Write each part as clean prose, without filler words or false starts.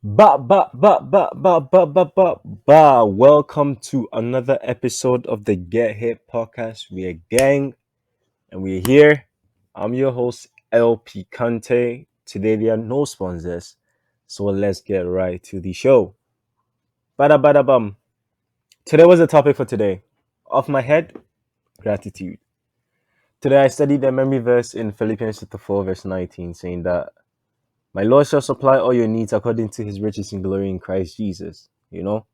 Ba. Welcome to another episode of the Get Hit podcast. We are gang and we're here. I'm your host, LP Kante. Today there are no sponsors, so let's get right to the show. Bum. Today was the topic for today. Off my head, gratitude. Today I studied the memory verse in Philippians chapter 4, verse 19, saying that my Lord shall supply all your needs according to his riches in glory in Christ Jesus. And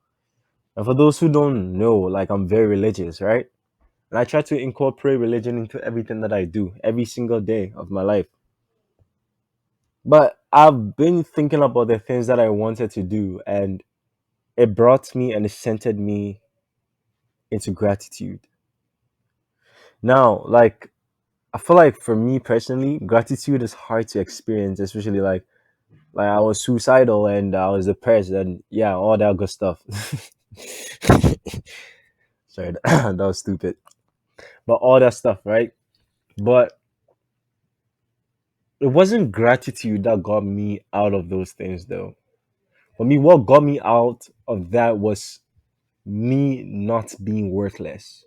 for those who don't know, like I'm very religious, right? And I try to incorporate religion into everything that I do every single day of my life. But I've been thinking about the things that I wanted to do, and it brought me and it centered me into gratitude. Now, like, I feel like for me personally, gratitude is hard to experience, especially like I was suicidal and I was depressed and yeah, all that good stuff. Sorry, that was stupid. But all that stuff, right? But it wasn't gratitude that got me out of those things though. For me, what got me out of that was me not being worthless.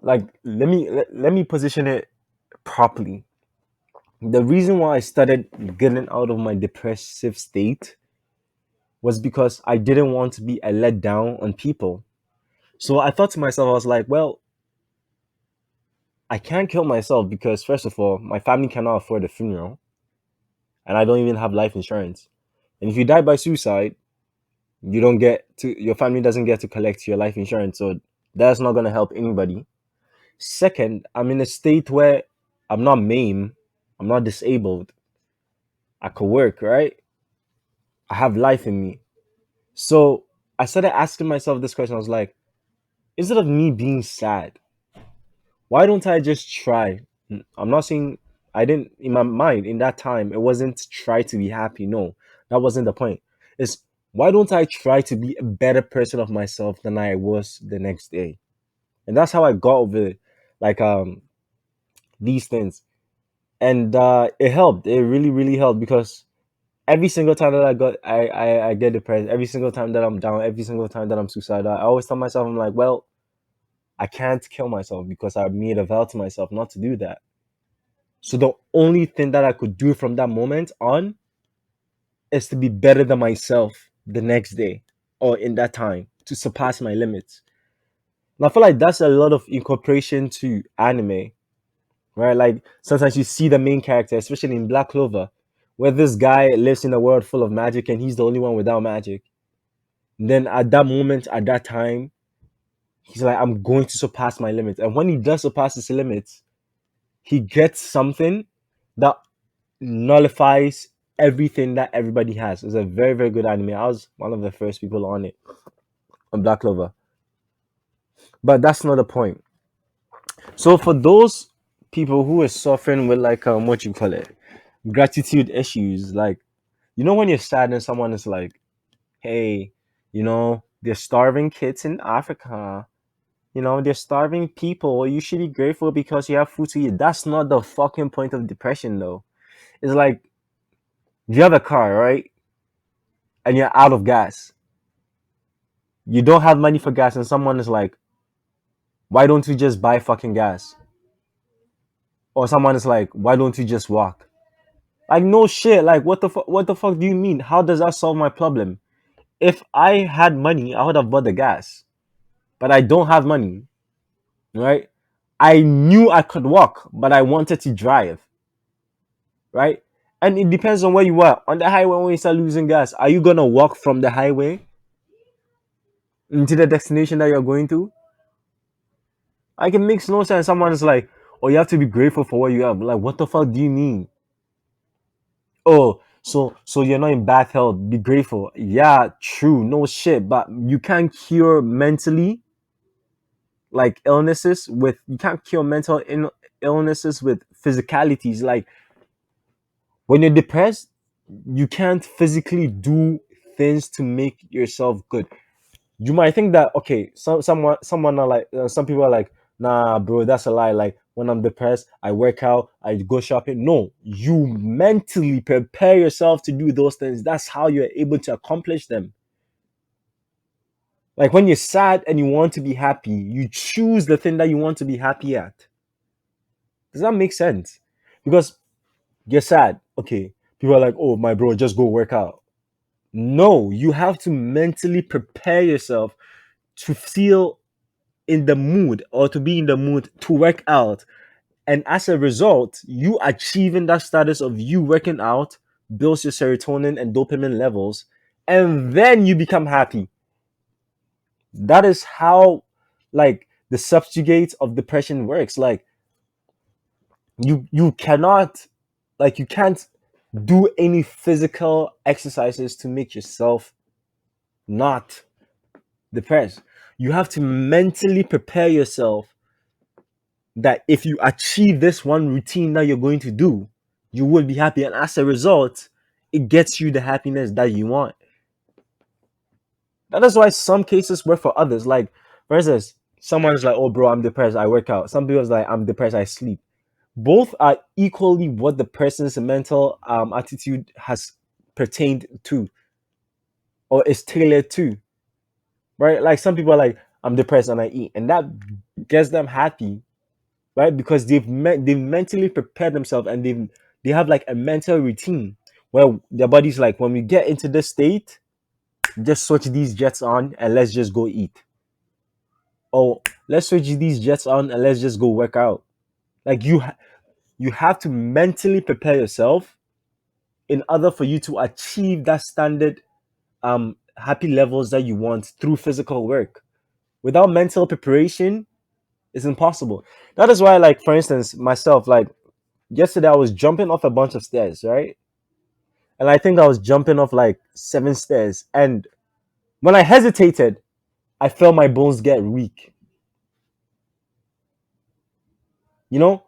Like let me position it properly. The reason why I started getting out of my depressive state was because I didn't want to be a let down on people. So I thought to myself, I was like, well, I can't kill myself because first of all, my family cannot afford a funeral and I don't even have life insurance. And if you die by suicide, you don't get to your family doesn't get to collect your life insurance, so that's not going to help anybody. Second, I'm in a state where I'm not maimed, I'm not disabled, I could work, right? I have life in me. So I started asking myself this question. I was like, instead of me being sad, why don't I just try? I'm not saying I didn't, in my mind in that time it wasn't try to be happy. No, that wasn't the point. It's why don't I try to be a better person of myself than I was the next day? And that's how I got over like these things. And it helped. It really helped because every single time that I get depressed, every single time that I'm down, every single time that I'm suicidal, I always tell myself, I'm like, well, I can't kill myself because I made a vow to myself not to do that. So the only thing that I could do from that moment on is to be better than myself the next day or in that time to surpass my limits. And I feel like that's a lot of incorporation to anime, right? Like sometimes you see the main character, especially in Black Clover, where this guy lives in a world full of magic and he's the only one without magic. And then at that moment, at that time, he's like, I'm going to surpass my limits. And when he does surpass his limits, he gets something that nullifies everything that everybody has. It's a very good anime. I was one of the first people on it on Black Clover. But that's not the point. So for those people who are suffering with like what you call it, gratitude issues, like when you're sad and someone is like, hey, they're starving kids in Africa. They're starving people. You should be grateful because you have food to eat. That's not the fucking point of depression though. It's like you have a car, right? And you're out of gas. You don't have money for gas, and someone is like, why don't you just buy fucking gas? Or someone is like, why don't you just walk? Like no shit. Like what the fuck do you mean? How does that solve my problem? If I had money, I would have bought the gas. But I don't have money, right? I knew I could walk, but I wanted to drive, right? And it depends on where you are. On the highway, when you start losing gas, are you gonna walk from the highway into the destination that you're going to? Like it makes no sense. Someone is like, "Oh, you have to be grateful for what you have." Like, what the fuck do you mean? Oh, so you're not in bad health. Be grateful. Yeah, true. No shit, but you can't cure mentally like illnesses with you can't cure illnesses with physicalities. Like when you're depressed, you can't physically do things to make yourself good. You might think that okay, someone are like some people are like, Nah, bro, that's a lie. Like when I'm depressed, I work out, I go shopping. No, you mentally prepare yourself to do those things. That's how you're able to accomplish them. Like when you're sad and you want to be happy, you choose the thing that you want to be happy at. Does that make sense? Because you're sad. Okay. People are like, oh, my bro, just go work out. No, you have to mentally prepare yourself to feel in the mood or to be in the mood to work out. And as a result, you achieving that status of you working out builds your serotonin and dopamine levels. And then you become happy. That is how, like, the subjugate of depression works. Like, you cannot, like, you can't do any physical exercises to make yourself not depressed. You have to mentally prepare yourself that if you achieve this one routine that you're going to do, you will be happy. And as a result, it gets you the happiness that you want. That is why some cases work for others. Like, for instance, someone's like, oh, bro, I'm depressed, I work out. Some people's like, I'm depressed, I sleep. Both are equally what the person's mental attitude has pertained to or is tailored to, right? Like, some people are like, I'm depressed and I eat. And that gets them happy, right? Because they've mentally prepared themselves and they have like a mental routine where their body's like, when we get into this state, just switch these jets on and let's just go eat. Or let's switch these jets on and let's just go work out. Like you have to mentally prepare yourself in order for you to achieve that standard happy levels that you want through physical work. Without mental preparation, it's impossible. That is why, like, for instance, myself, like, yesterday I was jumping off a bunch of stairs, right? And I think I was jumping off like 7 stairs. And when I hesitated, I felt my bones get weak. You know,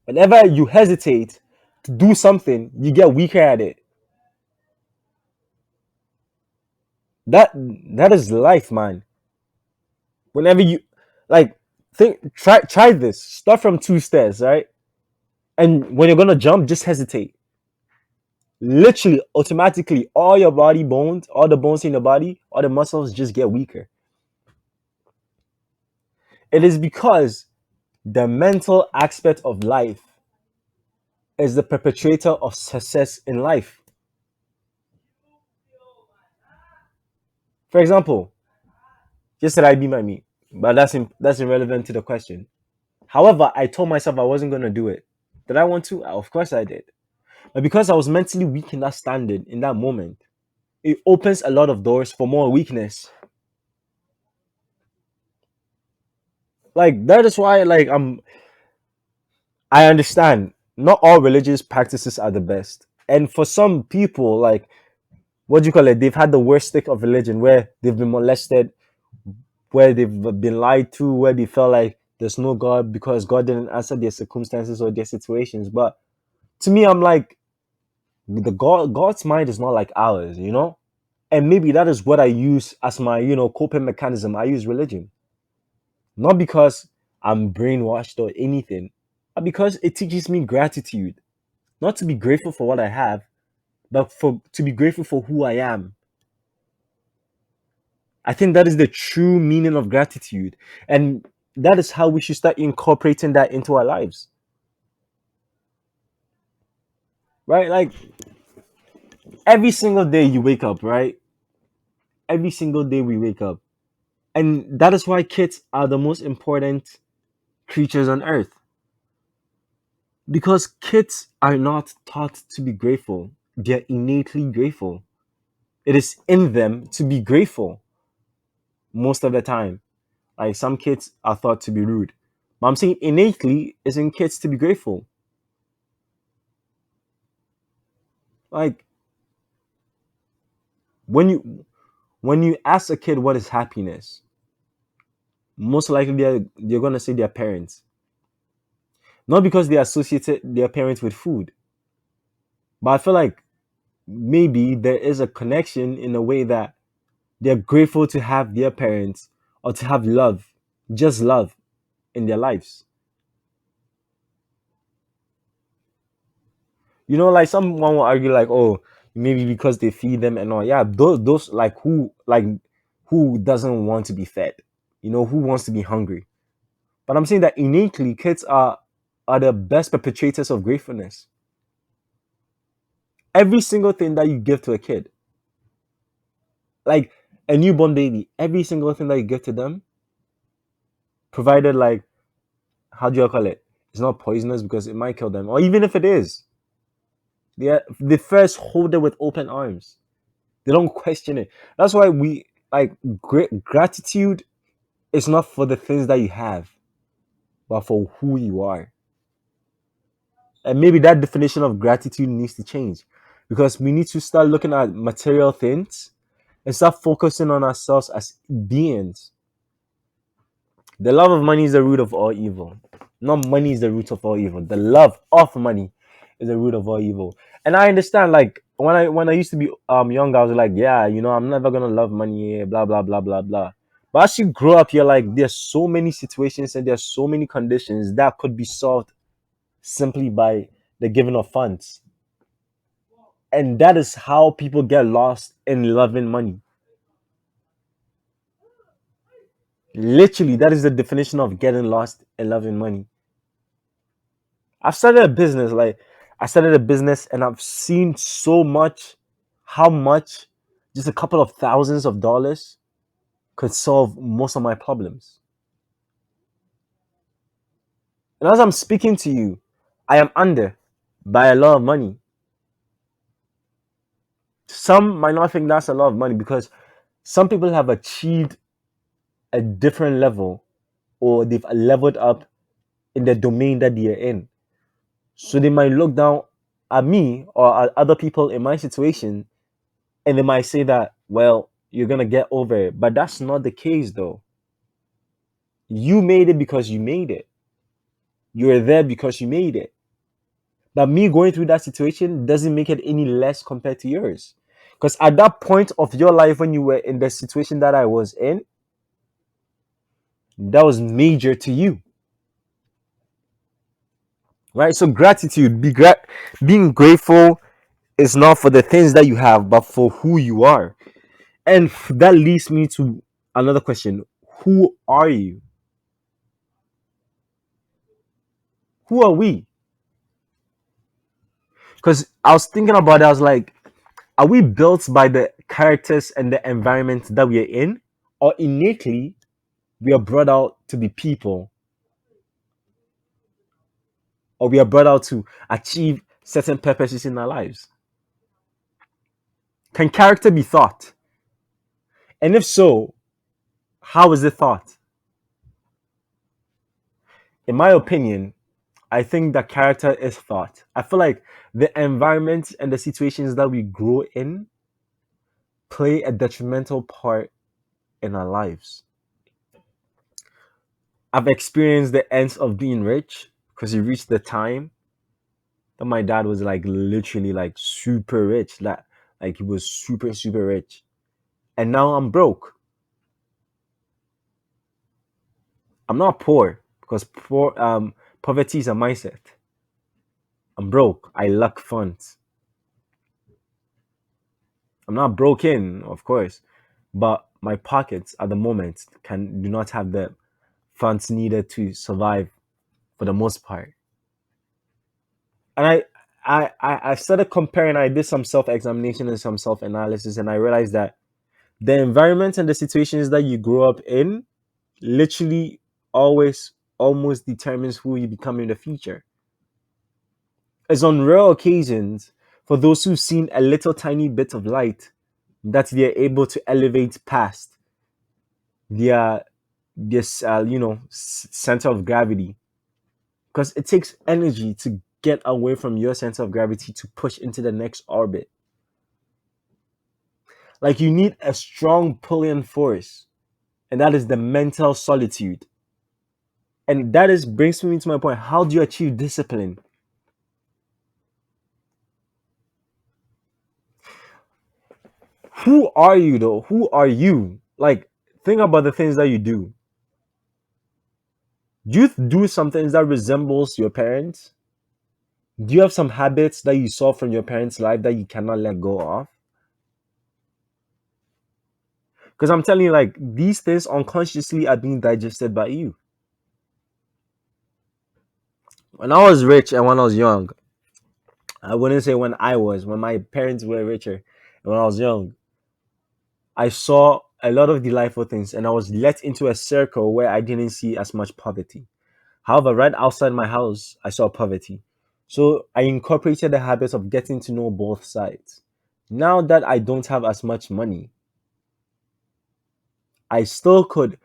whenever you hesitate to do something, you get weaker at it. That is life, man. Whenever you, like, think, try this. Start from 2 stairs, right? And when you're gonna jump, just hesitate. Literally, automatically, all your body bones, all the bones in your body, all the muscles just get weaker. It is because the mental aspect of life is the perpetrator of success in life. For example, yesterday I beat my meat, but that's irrelevant to the question. However, I told myself I wasn't gonna do it. Did I want to? Of course I did. But because I was mentally weak in that standard, in that moment, it opens a lot of doors for more weakness. Like, that is why, like, I understand not all religious practices are the best. And for some people, like, what do you call it? They've had the worst stick of religion where they've been molested, where they've been lied to, where they felt like there's no God because God didn't answer their circumstances or their situations. But to me, I'm like, God's mind is not like ours, you know? And maybe that is what I use as my, coping mechanism. I use religion. Not because I'm brainwashed or anything, but because it teaches me gratitude. Not to be grateful for what I have, but for to be grateful for who I am. I think that is the true meaning of gratitude. And that is how we should start incorporating that into our lives. Right? Like, every single day you wake up, right? Every single day we wake up. And that is why kids are the most important creatures on earth. Because kids are not taught to be grateful. They're innately grateful. It is in them to be grateful most of the time. Like, some kids are thought to be rude. But I'm saying innately is in kids to be grateful. Like, when you ask a kid what is happiness, most likely they're gonna say their parents. Not because they associated their parents with food, but I feel like maybe there is a connection in a way that they're grateful to have their parents or to have love, just love in their lives. You know, like someone will argue like, oh, maybe because they feed them and all. Yeah, those who doesn't want to be fed? You know, who wants to be hungry? But I'm saying that innately kids are the best perpetrators of gratefulness. Every single thing that you give to a kid, like a newborn baby, every single thing that you give to them, provided like, how do you call it? It's not poisonous because it might kill them. Or even if it is, they first hold it with open arms. They don't question it. That's why we like great gratitude is not for the things that you have, but for who you are. And maybe that definition of gratitude needs to change because we need to start looking at material things and start focusing on ourselves as beings. The love of money is the root of all evil. Not money is the root of all evil. The love of money is the root of all evil. And I understand, like when I used to be young, I was like, yeah, you know, I'm never gonna love money, blah blah blah blah blah. But as you grow up, you're like, there's so many situations and there's so many conditions that could be solved simply by the giving of funds. And that is how people get lost in loving money. Literally, that is the definition of getting lost in loving money. I've started a business, like I started a business and I've seen so much how much just a couple of thousands of dollars could solve most of my problems. And as I'm speaking to you, I am under by a lot of money. Some might not think that's a lot of money because some people have achieved a different level or they've leveled up in the domain that they are in. So they might look down at me or at other people in my situation and they might say that, well, you're going to get over it. But that's not the case, though. You made it because you made it. You're there because you made it. But me going through that situation doesn't make it any less compared to yours. Because at that point of your life, when you were in the situation that I was in, that was major to you, right? So gratitude, being grateful is not for the things that you have, but for who you are. And that leads me to another question: who are you? Who are we? Because I was thinking about it, I was like, are we built by the characters and the environment that we are in, or innately we are brought out to be people, or we are brought out to achieve certain purposes in our lives? Can character be thought? And if so, how is it thought? In my opinion, I think that character is thought. I feel like the environment and the situations that we grow in play a detrimental part in our lives. I've experienced the ends of being rich because it reached the time that my dad was like literally like super rich. Like he was super, super rich. And now I'm broke. I'm not poor because poverty is a mindset. I'm broke. I lack funds. I'm not broken, of course, but my pockets at the moment can do not have the funds needed to survive for the most part. And I started comparing. I did some self examination and some self analysis, and I realized that the environment and the situations that you grow up in literally always almost determines who you become in the future. It's on rare occasions for those who've seen a little tiny bit of light that they're able to elevate past their this center of gravity, because it takes energy to get away from your center of gravity to push into the next orbit. Like you need a strong pulling force, and that is the mental solitude. And that is brings me to my point: how do you achieve discipline? Who are you, though? Who are you? Like, think about the things that you do. Do you do some things that resembles your parents? Do you have some habits that you saw from your parents' life that you cannot let go of? Because I'm telling you, like, these things unconsciously are being digested by you. When I was rich and when I was young, I wouldn't say when my parents were richer and when I was young, I saw a lot of delightful things and I was let into a circle where I didn't see as much poverty. However, right outside my house, I saw poverty. So I incorporated the habit of getting to know both sides. Now that I don't have as much money, I still could,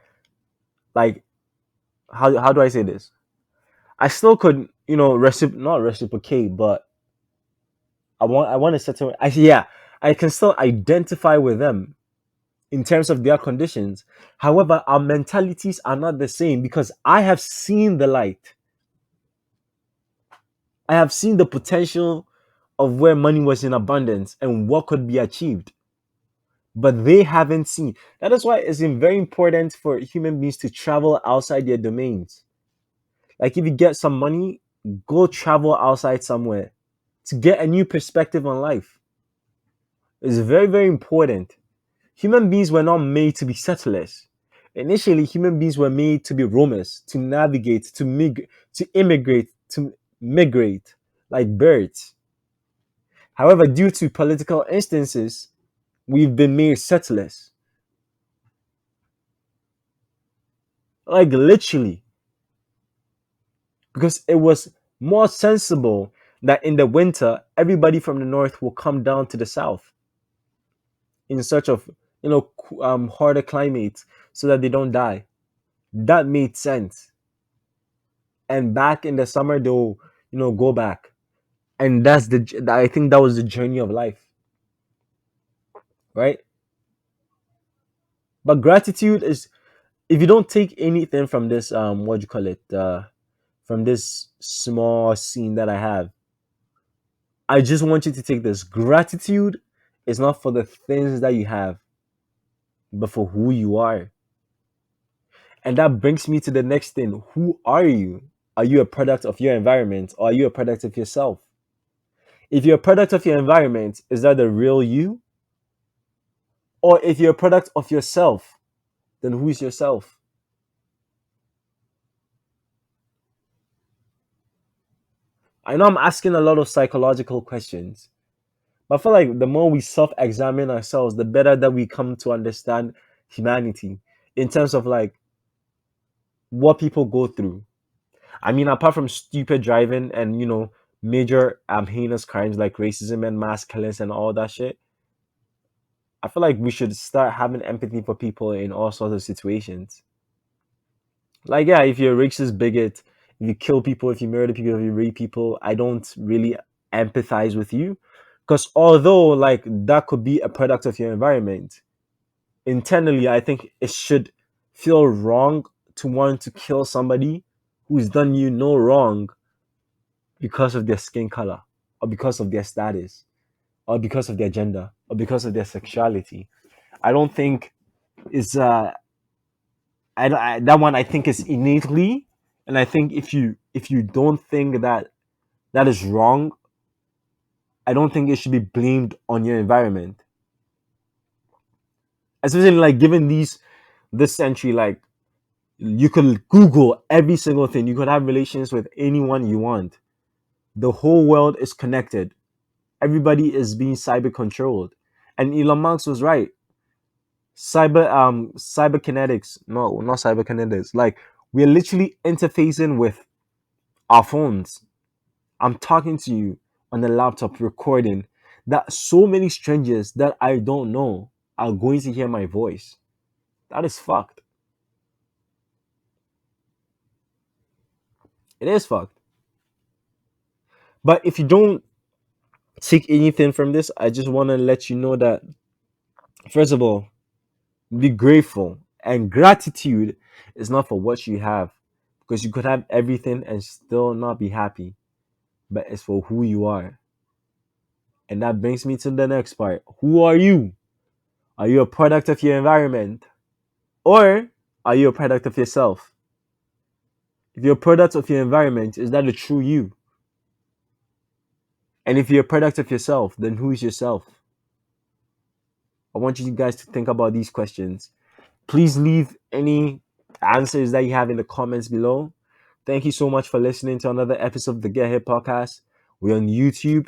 like, how do I say this? I still could, not reciprocate, but I want to settle. Yeah, I can still identify with them in terms of their conditions. However, our mentalities are not the same because I have seen the light. I have seen the potential of where money was in abundance and what could be achieved, but they haven't seen. That is why it's very important for human beings to travel outside their domains. Like if you get some money, go travel outside somewhere to get a new perspective on life. It's very, very important. Human beings were not made to be settlers. Initially, human beings were made to be roamers, to navigate, to immigrate, to migrate like birds. However, due to political instances, we've been made settlers. Like literally, because it was more sensible that in the winter, everybody from the north will come down to the south in search of, harder climates so that they don't die. That made sense. And back in the summer, they'll, go back. And I think that was the journey of life, right? But gratitude is, if you don't take anything from this, what do you call it? From this small scene that I have, I just want you to take this. Gratitude is not for the things that you have, but for who you are. And that brings me to the next thing. Who are you? Are you a product of your environment or are you a product of yourself? If you're a product of your environment, is that the real you? Or if you're a product of yourself, then who's yourself? I know I'm asking a lot of psychological questions, but I feel like the more we self examine ourselves, the better that we come to understand humanity in terms of like what people go through. I mean, apart from stupid driving and, major heinous crimes like racism and mass killings and all that shit, I feel like we should start having empathy for people in all sorts of situations. Like, yeah, if you're a racist bigot, if you kill people, if you murder people, if you rape people, I don't really empathize with you. Because although, like, that could be a product of your environment, internally, I think it should feel wrong to want to kill somebody who's done you no wrong because of their skin color, or because of their status, or because of their gender, or because of their sexuality. I don't think it's that one I think is innately, and I think if you don't think that that is wrong, I don't think it should be blamed on your environment. Especially like given this century, like you could Google every single thing. You could have relations with anyone you want. The whole world is connected. Everybody is being cyber controlled. And Elon Musk was right. Cyberkinetics. No, not cyberkinetics. Like we're literally interfacing with our phones. I'm talking to you on a laptop recording that so many strangers that I don't know are going to hear my voice. That is fucked. It is fucked. But if you don't take anything from this, I just want to let you know that, first of all, be grateful. And gratitude is not for what you have, because you could have everything and still not be happy, but it's for who you are. And that brings me to the next part. Who are you? Are you a product of your environment? Or are you a product of yourself? If you're a product of your environment, is that the true you? And if you're a product of yourself, then who is yourself? I want you guys to think about these questions. Please leave any answers that you have in the comments below. Thank you so much for listening to another episode of the Get Hit podcast. We're on YouTube.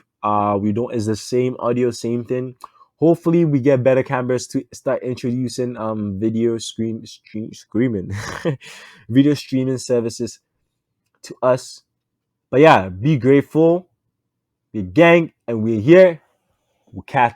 We don't It's the same audio, same thing. Hopefully we get better cameras to start introducing video screaming video streaming services to us. But yeah, be grateful, be gang, and we're here. We'll catch